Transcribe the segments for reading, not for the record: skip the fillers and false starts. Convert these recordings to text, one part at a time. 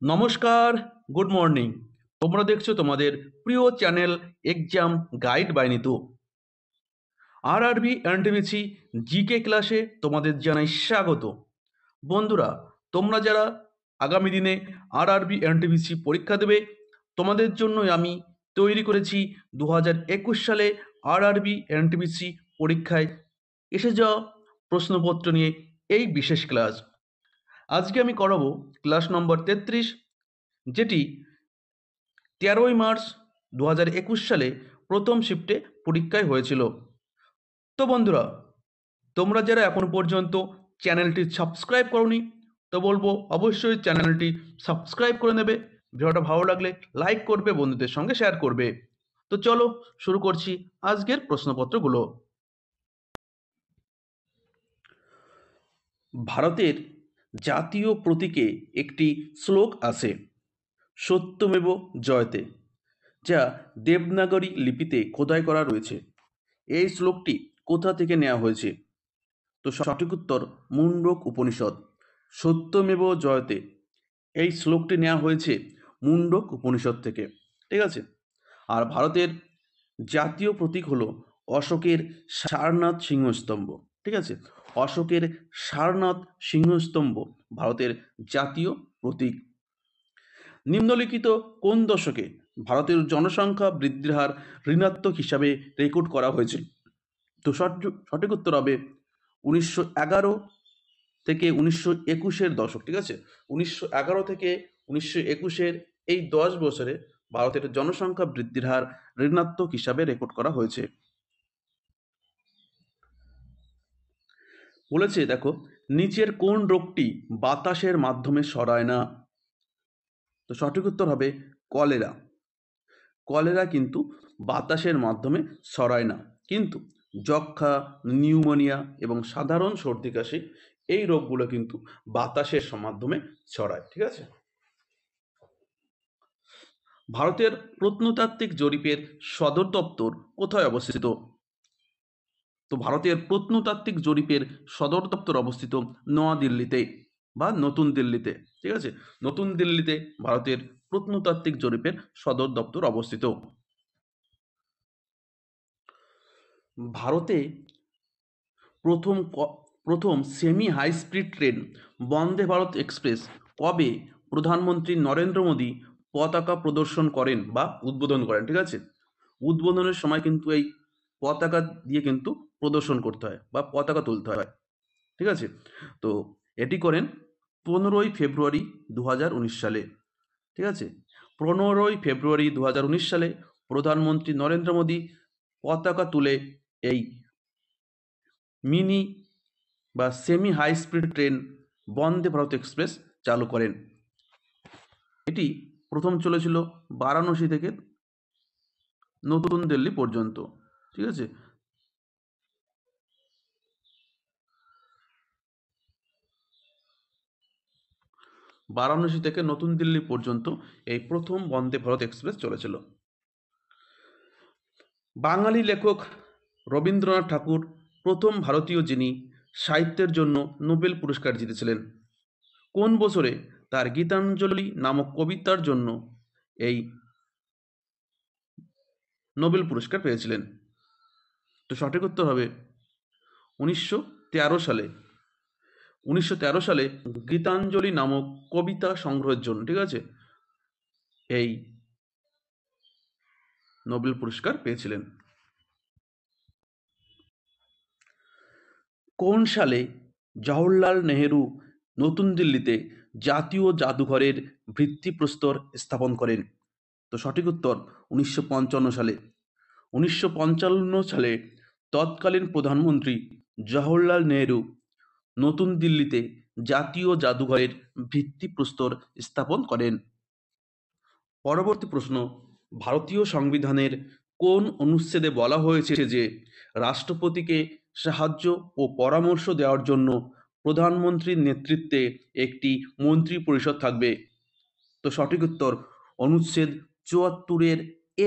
নমস্কার, good morning. তোমরা দেখছো তোমাদের প্রিয় channel exam guide by Nitu. RRB NTPC GK ক্লাসে তোমাদের জানাই স্বাগত। বন্ধুরা, তোমরা যারা আগামী দিনে আরআরবি এনটিপিসি পরীক্ষা দেবে, তোমাদের জন্যই আমি তৈরি করেছি 2021 সালে আরআরবি এনটিপিসি পরীক্ষায় এসে যাওয়া প্রশ্নপত্র নিয়ে এই বিশেষ ক্লাস। আজকে আমি করাবো ক্লাস নম্বর 33, যেটি 13ই মার্চ 2021 সালে প্রথম শিফটে পরীক্ষায় হয়েছিল। তো বন্ধুরা, তোমরা যারা এখন পর্যন্ত চ্যানেলটি সাবস্ক্রাইব করোনি, তো বলবো অবশ্যই চ্যানেলটি সাবস্ক্রাইব করে নেবে। ভিডিওটা ভালো লাগলে লাইক করবে, বন্ধুদের সঙ্গে শেয়ার করবে। তো চলো শুরু করছি আজকের প্রশ্নপত্রগুলো। ভারতের জাতীয় প্রতীকে একটি শ্লোক আছে, সত্যমেব জয়তে, যা দেবনাগরী লিপিতে খোদাই করা রয়েছে। এই শ্লোকটি কোথা থেকে নেওয়া হয়েছে? তো সঠিক উত্তর মুন্ডক উপনিষদ। সত্যমেব জয়তে, এই শ্লোকটি নেওয়া হয়েছে মুন্ডক উপনিষদ থেকে। ঠিক আছে। আর ভারতের জাতীয় প্রতীক হলো অশোকের সারনাথ সিংহস্তম্ভ। ঠিক আছে, অশোকের সারনাথ সিংহস্তম্ভ ভারতের জাতীয় প্রতীক। নিম্নলিখিত কোন দশকে ভারতের জনসংখ্যা বৃদ্ধির হার ঋণাত্মক হিসাবে রেকর্ড করা হয়েছিল? তো সঠিক উত্তর হবে 1911 থেকে 1921-এর দশক। ঠিক আছে, 1911 থেকে 1921-এর এই 10 বছরে ভারতের জনসংখ্যা বৃদ্ধির হার ঋণাত্মক হিসাবে রেকর্ড করা হয়েছে। বলেছে দেখো, নিচের কোন রোগটি বাতাসের মাধ্যমে ছড়ায় না? তো সঠিক উত্তর হবে কলেরা। কলেরা কিন্তু বাতাসের মাধ্যমে ছড়ায় না, কিন্তু যক্ষ্মা, নিউমোনিয়া এবং সাধারণ সর্দি কাশি, এই রোগগুলো কিন্তু বাতাসের মাধ্যমে ছড়ায়। ঠিক আছে। ভারতের প্রত্নতাত্ত্বিক জরিপের সদর দপ্তর কোথায় অবস্থিত? তো ভারতের প্রত্নতাত্ত্বিক জরিপের সদর দপ্তর অবস্থিত নয়াদিল্লিতে বা নতুন দিল্লিতে। ঠিক আছে, নতুন দিল্লিতে ভারতের প্রত্নতাত্ত্বিক জরিপের সদর দপ্তর অবস্থিত। ভারতে প্রথম semi high speed train Vande Bharat express কবে প্রধানমন্ত্রী নরেন্দ্র মোদী পতাকা প্রদর্শন করেন বা উদ্বোধন করেন? ঠিক আছে, উদ্বোধনের সময় কিন্তু এই পতাকা দিয়ে কিন্তু প্রদর্শন করতে হয় বা পতাকা তুলতে হয়। ঠিক আছে, তো এটি করেন 15ই ফেব্রুয়ারি 2019 সালে। ঠিক আছে, 15ই ফেব্রুয়ারি 2019 সালে প্রধানমন্ত্রী নরেন্দ্র মোদী পতাকা তুলে এই মিনি বা semi high speed train Vande Bharat express চালু করেন। এটি প্রথম চলেছিল বারাণসী থেকে নতুন দিল্লি পর্যন্ত। ঠিক আছে, বারাণসী থেকে নতুন দিল্লি পর্যন্ত এই প্রথম বন্দে ভারত এক্সপ্রেস চলেছিল। বাঙালি লেখক রবীন্দ্রনাথ ঠাকুর প্রথম ভারতীয় যিনি সাহিত্যের জন্য নোবেল পুরস্কার জিতেছিলেন। কোন বছরে তার গীতাঞ্জলি নামক কবিতার জন্য এই নোবেল পুরস্কার পেয়েছিলেন? তো সঠিক উত্তর হবে 1913 সালে। 1913 সালে গীতাঞ্জলি নামক কবিতা সংগ্রহের জন্য, ঠিক আছে, এই নোবেল পুরস্কার পেয়েছিলেন। কোন সালে জওহরলাল নেহেরু নতুন দিল্লিতে জাতীয় জাদুঘরের ভিত্তিপ্রস্তর স্থাপন করেন? তো সঠিক উত্তর 1955 সালে। 1955 সালে তৎকালীন প্রধানমন্ত্রী জওহরলাল নেহেরু নতুন দিল্লিতে জাতীয় জাদুঘরের ভিত্তিপ্রস্তর স্থাপন করেন। পরবর্তী প্রশ্ন, ভারতীয় সংবিধানের কোন অনুচ্ছেদে বলা হয়েছে যে রাষ্ট্রপতিকে সাহায্য ও পরামর্শ দেওয়ার জন্য প্রধানমন্ত্রীর নেতৃত্বে একটি মন্ত্রী পরিষদ থাকবে? তো সঠিক উত্তর অনুচ্ছেদ 74-এর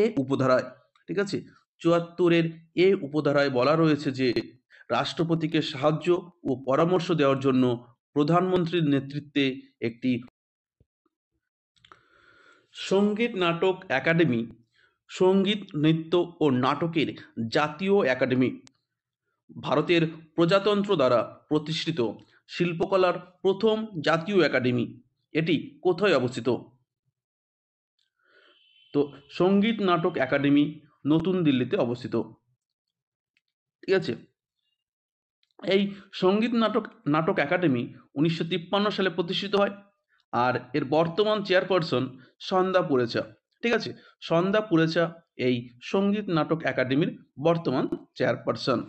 এ উপধারায়। ঠিক আছে, 74-এর এ উপধারায় বলা রয়েছে যে রাষ্ট্রপতিকে সাহায্য ও পরামর্শ দেওয়ার জন্য প্রধানমন্ত্রীর নেতৃত্বে একটি সঙ্গীত নাটক একাডেমি সঙ্গীত নৃত্য ও নাটকের জাতীয় একাডেমি, ভারতের প্রজাতন্ত্র দ্বারা প্রতিষ্ঠিত শিল্পকলার প্রথম জাতীয় একাডেমি। এটি কোথায় অবস্থিত? তো সঙ্গীত নাটক একাডেমি নতুন দিল্লিতে অবস্থিত। ঠিক আছে, এই সঙ্গীত নাটক একাডেমি 1953 সালে প্রতিষ্ঠিত হয়। আর এর বর্তমান চেয়ারপারসন সন্ধ্যা পুরেচা। ঠিক আছে, সন্ধ্যা পুরেচা এই সঙ্গীত নাটক একাডেমির বর্তমান চেয়ারপারসন।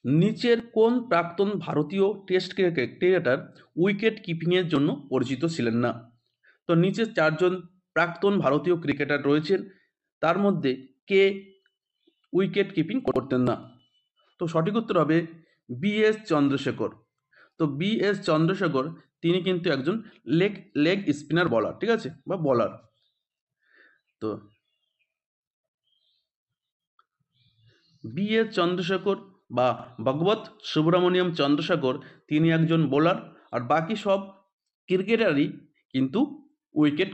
নিচের কোন প্রাক্তন ভারতীয় টেস্ট ক্রিকেটার উইকেট কিপিংয়ের জন্য পরিচিত ছিলেন না? তো নিচে 4 জন প্রাক্তন ভারতীয় ক্রিকেটার রয়েছেন, তার মধ্যে কে উইকেট কিপিং করতেন না? তো সঠিক উত্তর হবে বি.এস. চন্দ্রশেখর। তো বি.এস. চন্দ্রশেখর তিনি কিন্তু একজন লেগ স্পিনার বলার, ঠিক আছে, বা বলার। তো বি.এস. চন্দ্রশেখর বা ভগবত সুব্রমণিয়ম চন্দ্রশেখর তিনি একজন বোলার, আর বাকি সব ক্রিকেটারই কিন্তু উইকেট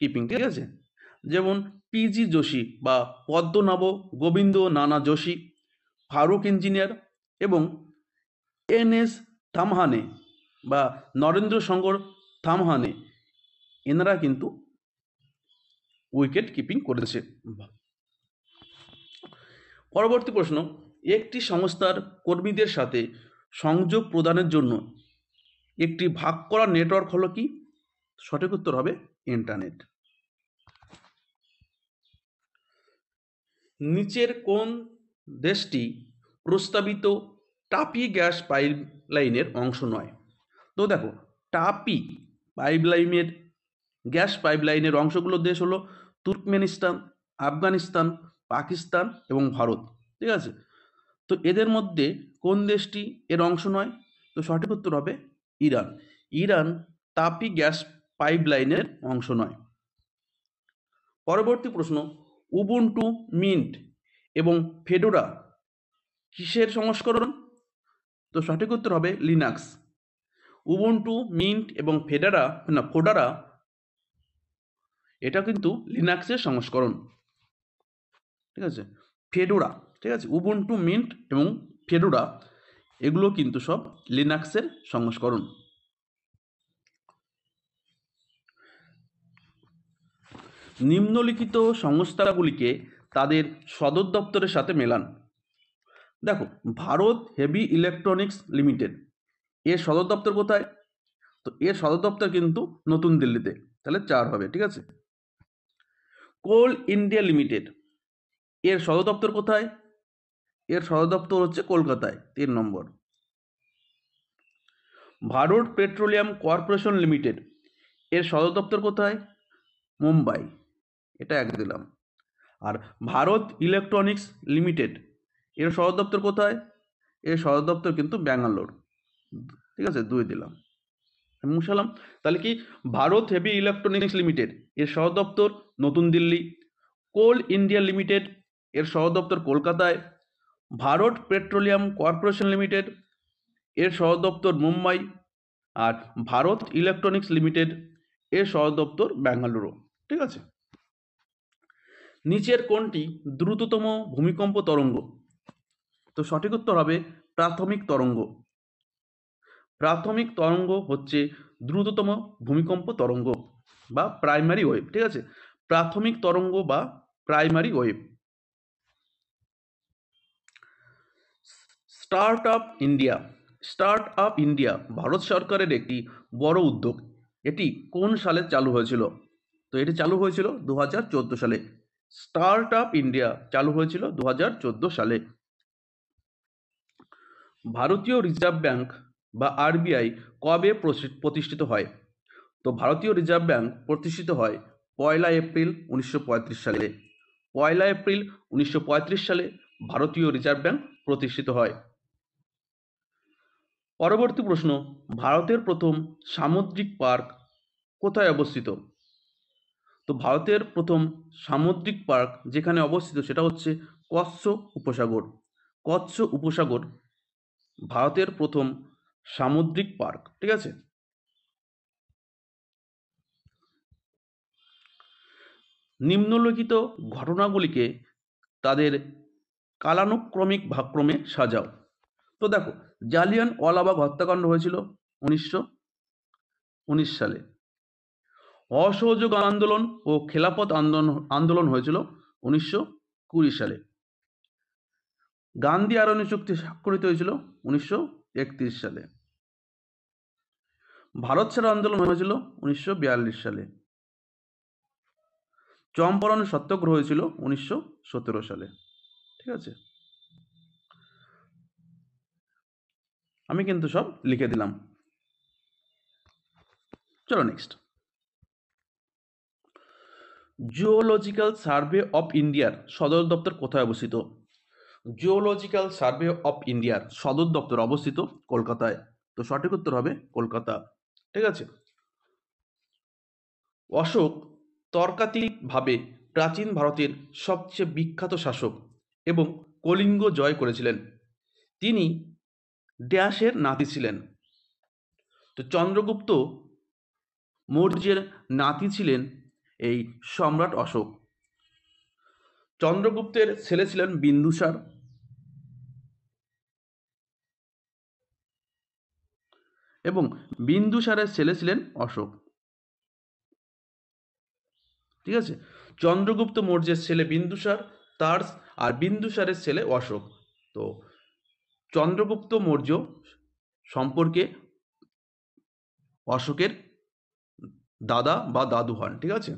কিপিং, ঠিক আছে। যেমন পি.জি. যোশী বা পদ্মনাভ গোবিন্দ নানা যোশী, ফারুক ইঞ্জিনিয়ার এবং এন.এস. থামহানে বা নরেন্দ্র শঙ্কর থামহানে, এনারা কিন্তু উইকেট কিপিং করেছে। পরবর্তী প্রশ্ন, একটি সংস্থার কর্মীদের সাথে সংযোগ প্রদানের জন্য একটি ভাগ করা নেটওয়ার্ক হলো কি? সঠিক উত্তর হবে ইন্টারনেট। নিচের কোন দেশটি প্রস্তাবিত টাপি গ্যাস পাইপলাইনের অংশ নয়? তো দেখো, টাপি পাইপলাইনের গ্যাস পাইপলাইনের অংশগুলো দেশ হলো তুর্কমেনিস্তান, আফগানিস্তান, পাকিস্তান এবং ভারত। ঠিক আছে, তো এদের মধ্যে কোন দেশটি এর অংশ নয়? তো সঠিক উত্তর হবে ইরান। ইরান তাপি গ্যাস পাইপলাইনের অংশ নয়। পরবর্তী প্রশ্ন, উবুন্টু, মিন্ট এবং ফেডোরা কিসের সংস্করণ? তো সঠিক উত্তর হবে লিনাক্স। উবুন্টু, মিন্ট এবং ফোডারা এটা কিন্তু লিনাক্সের সংস্করণ। ঠিক আছে, ফেডোরা, ঠিক আছে, উবুন্টু, মিন্ট এবং ফেডোরা এগুলো কিন্তু সব লিনাক্সের সংস্করণ। নিম্নলিখিত সংস্থাগুলিকে তাদের সদর দপ্তরের সাথে মেলান। দেখো, ভারত হেভি ইলেকট্রনিক্স লিমিটেড, এর সদর দপ্তর কোথায়? তো এর সদর দপ্তর কিন্তু নতুন দিল্লিতে, তাহলে 4 হবে। ঠিক আছে, কোল ইন্ডিয়া লিমিটেড, এর সদর দপ্তর কোথায়? এর সদর দপ্তর হচ্ছে কলকাতায়, 3 নম্বর। ভারত পেট্রোলিয়াম কর্পোরেশন লিমিটেড, এর সদর দপ্তর কোথায়? মুম্বাই, এটা 1 দিলাম। আর ভারত ইলেকট্রনিক্স লিমিটেড, এর সদর দপ্তর কোথায়? এর সদর দপ্তর কিন্তু ব্যাঙ্গালোর, ঠিক আছে, 2 দিলাম। মুশালাম, তাহলে কি ভারত হেভি ইলেকট্রনিক্স লিমিটেড এর সদর দপ্তর নতুন দিল্লি, কোল ইন্ডিয়া লিমিটেড এর সদর দপ্তর কলকাতায়, ভারত পেট্রোলিয়াম কর্পোরেশন লিমিটেড এর সদর দপ্তর মুম্বাই, আর ভারত ইলেকট্রনিক্স লিমিটেড এর সদর দপ্তর বেঙ্গালুরু। ঠিক আছে, নিচের কোনটি দ্রুততম ভূমিকম্প তরঙ্গ? তো সঠিক উত্তর হবে প্রাথমিক তরঙ্গ। প্রাথমিক তরঙ্গ হচ্ছে দ্রুততম ভূমিকম্প তরঙ্গ বা প্রাইমারি ওয়েভ। ঠিক আছে, প্রাথমিক তরঙ্গ বা primary wave. Start up India Bharat সরকারের একটি বড় উদ্যোগ। এটি কোন সালে চালু হয়েছিল? তো এটি চালু হয়েছিল 2014 সালে। স্টার্ট আপ ইন্ডিয়া চালু হয়েছিল 2014 সালে। ভারতীয় রিজার্ভ ব্যাংক বা আরবিআই কবে প্রতিষ্ঠিত হয়? তো ভারতীয় রিজার্ভ ব্যাংক প্রতিষ্ঠিত হয় 1 এপ্রিল 1935 সালে। 1 এপ্রিল 1935 সালে ভারতীয় রিজার্ভ ব্যাংক প্রতিষ্ঠিত হয়। পরবর্তী প্রশ্ন, ভারতের প্রথম সামুদ্রিক পার্ক কোথায় অবস্থিত? তো ভারতের প্রথম সামুদ্রিক পার্ক যেখানে অবস্থিত সেটা হচ্ছে কচ্ছ উপসাগর। কচ্ছ উপসাগর ভারতের প্রথম সামুদ্রিক পার্ক। ঠিক আছে, নিম্নলিখিত ঘটনাগুলিকে তাদের কালানুক্রমিক ভাগক্রমে সাজাও। তো দেখো, জালিয়ানওয়ালাবাগ হত্যাকাণ্ড হয়েছিল 1919 সালে। অসহযোগ আন্দোলন ও খেলাফত আন্দোলন হয়েছিল 1920 সালে। গান্ধী আরণ্য চুক্তি স্বাক্ষরিত হয়েছিল 1931 সালে। ভারত ছাড়ো আন্দোলন হয়েছিল 1942 সালে। চম্পারণ সত্যাগ্রহ হয়েছিল 1917 সালে। ঠিক আছে, আমি কিন্তু সব লিখে দিলাম। চলো নেক্সট। জিওলজিক্যাল সার্ভে অফ ইন্ডিয়ার সদর দপ্তর কোথায় অবস্থিত? জিওলজিক্যাল সার্ভে অফ ইন্ডিয়ার সদর দপ্তর অবস্থিত কলকাতায়। তো সঠিক উত্তর হবে কলকাতা। ঠিক আছে। অশোক তর্কাতীতভাবে প্রাচীন ভারতের সবচেয়ে বিখ্যাত শাসক এবং কলিঙ্গ জয় করেছিলেন। তিনি ড্যাশের নাতি ছিলেন। তো চন্দ্রগুপ্ত মৌর্যের নাতি ছিলেন এই সম্রাট অশোক। চন্দ্রগুপ্তের ছেলে ছিলেন বিন্দুসার এবং বিন্দুসারের ছেলে ছিলেন অশোক। ঠিক আছে, চন্দ্রগুপ্ত মৌর্যের ছেলে বিন্দুসার, তার আর বিন্দুসারের ছেলে অশোক। তো চন্দ্রগুপ্ত মৌর্য সম্পর্কে অশোকের দাদা বা দাদু হন। ঠিক আছে।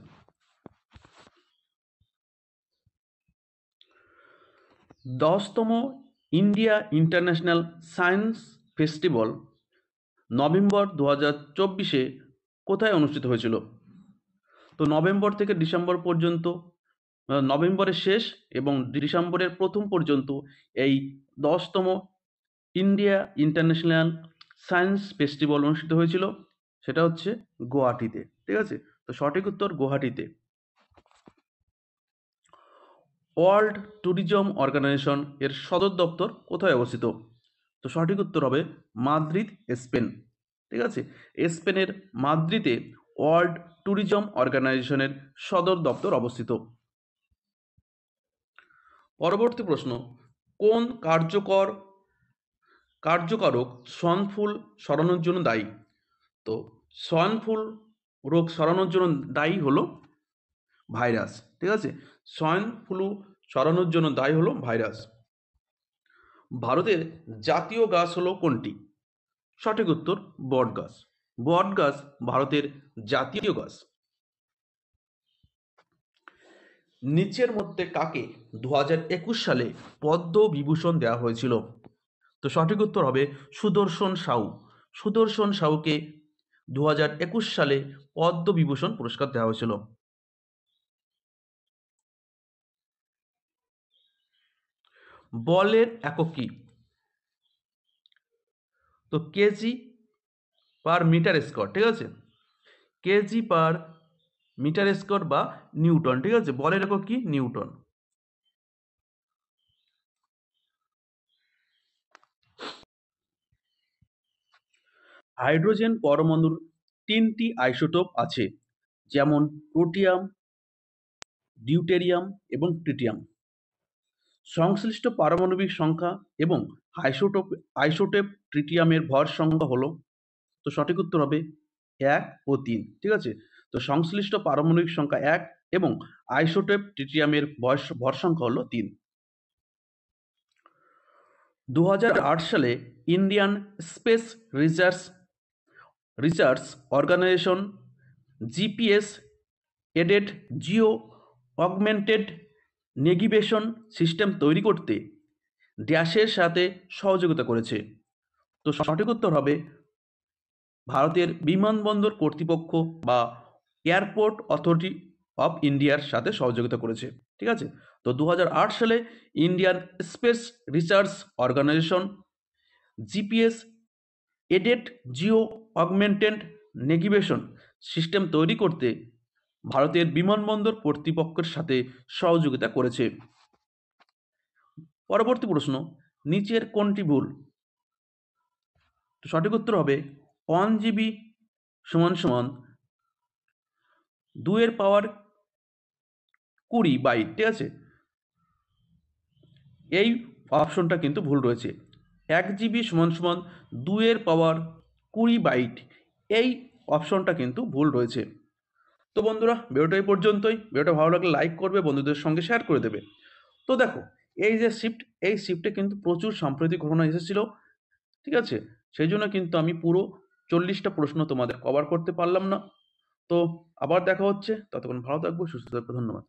দশতম India International Science Festival November 2024 কোথায় অনুষ্ঠিত হয়েছিল? তো নভেম্বর থেকে ডিসেম্বর পর্যন্ত, নভেম্বরের শেষ এবং ডিসেম্বরের প্রথম পর্যন্ত এই 10তম ইন্ডিয়া ইন্টারন্যাশনাল সায়েন্স ফেস্টিভ্যাল অনুষ্ঠিত হয়েছিল। সেটা হচ্ছে গুয়াহাটিতে। ঠিক আছে, তো সঠিক উত্তর গুয়াহাটিতে। ওয়ার্ল্ড ট্যুরিজম অর্গানাইজেশন এর সদর দপ্তর কোথায় অবস্থিত? তো সঠিক উত্তর হবে মাদ্রিদ, স্পেন। ঠিক আছে, স্পেনের মাদ্রিদে ওয়ার্ল্ড ট্যুরিজম অর্গানাইজেশনের সদর দপ্তর অবস্থিত। পরবর্তী প্রশ্ন, কোন কার্যকারক সোয়াইন ছড়ানোর জন্য দায়ী? তো সোয়াইন রোগ ছড়ানোর জন্য দায়ী হলো ভাইরাস। ঠিক আছে, সোয়াইন ফ্লু ছড়ানোর জন্য দায়ী হলো ভাইরাস। ভারতের জাতীয় গাছ হলো কোনটি? সঠিক উত্তর বট গাছ। বট গাছ ভারতের জাতীয় গাছ। নিচের মধ্যে কাকে 2021 সালে পদ্ম বিভূষণ দেওয়া হয়েছিল? তো সঠিক উত্তর হবে সুদর্শন সাউ। সুদর্শন সাউকে 2021 সালে পদ্ম বিভূষণ পুরস্কার দেওয়া হয়েছিল। বলের একক কি? তো কেজি পার মিটার স্কোয়ার। ঠিক আছে, কেজি পার মিটার স্কোয়ার বা নিউটন। ঠিক আছে, বলের একক কি? নিউটন। হাইড্রোজেন পরমাণুর 3টি আইসোটোপ আছে, যেমন প্রোটিয়াম, ডিউটেরিয়াম এবং ট্রিটিয়াম। সংশ্লিষ্ট পারমাণবিক সংখ্যা এবং আইসোটোপ ট্রিটিয়ামের ভর সংখ্যা হলো, তো সঠিক উত্তর হবে 1 ও 3। ঠিক আছে, তো সংশ্লিষ্ট পারমাণবিক সংখ্যা 1 এবং আইসোটোপ ট্রিটিয়ামের ভর সংখ্যা হলো 3। 2008 সালে Indian space research organisation GPS aided geo augmented navigation system তৈরি করতে ড্যাশের সাথে সহযোগিতা করেছে? তো সঠিক উত্তর হবে ভারতের বিমানবন্দর কর্তৃপক্ষ বা এয়ারপোর্ট অথরিটি অফ ইন্ডিয়ার সাথে সহযোগিতা করেছে। ঠিক আছে, তো 2008 সালে Indian space research organisation GPS aided geo augmented navigation system তৈরি করতে ভারতের বিমানবন্দর কর্তৃপক্ষের সাথে সহযোগিতা করেছে। পরবর্তী প্রশ্ন, নিচের কোনটি ভুল? তো সঠিক উত্তর হবে 1 জিবি সমান সমান 2 এর পাওয়ার 20 বাইট, ঠিক আছে? এই অপশনটা কিন্তু ভুল রয়েছে। 1 জিবি সমান সমান 2 এর পাওয়ার 20 বাইট, এই অপশনটা কিন্তু ভুল রয়েছে। তো বন্ধুরা, ভিডিওটা এই পর্যন্তই। ভিডিওটা ভালো লাগলে লাইক করবে, বন্ধুদের সঙ্গে শেয়ার করে দেবে। তো দেখো, এই যে শিফট, এই শিফটে কিন্তু প্রচুর সাম্প্রতিক ঘটনা এসেছিল, ঠিক আছে? সেই জন্য কিন্তু আমি পুরো 40টা প্রশ্ন তোমাদের কভার করতে পারলাম না। তো আবার দেখা হচ্ছে, ততক্ষণ ভালো থাকবো, সুস্থ থাকবো, ধন্যবাদ।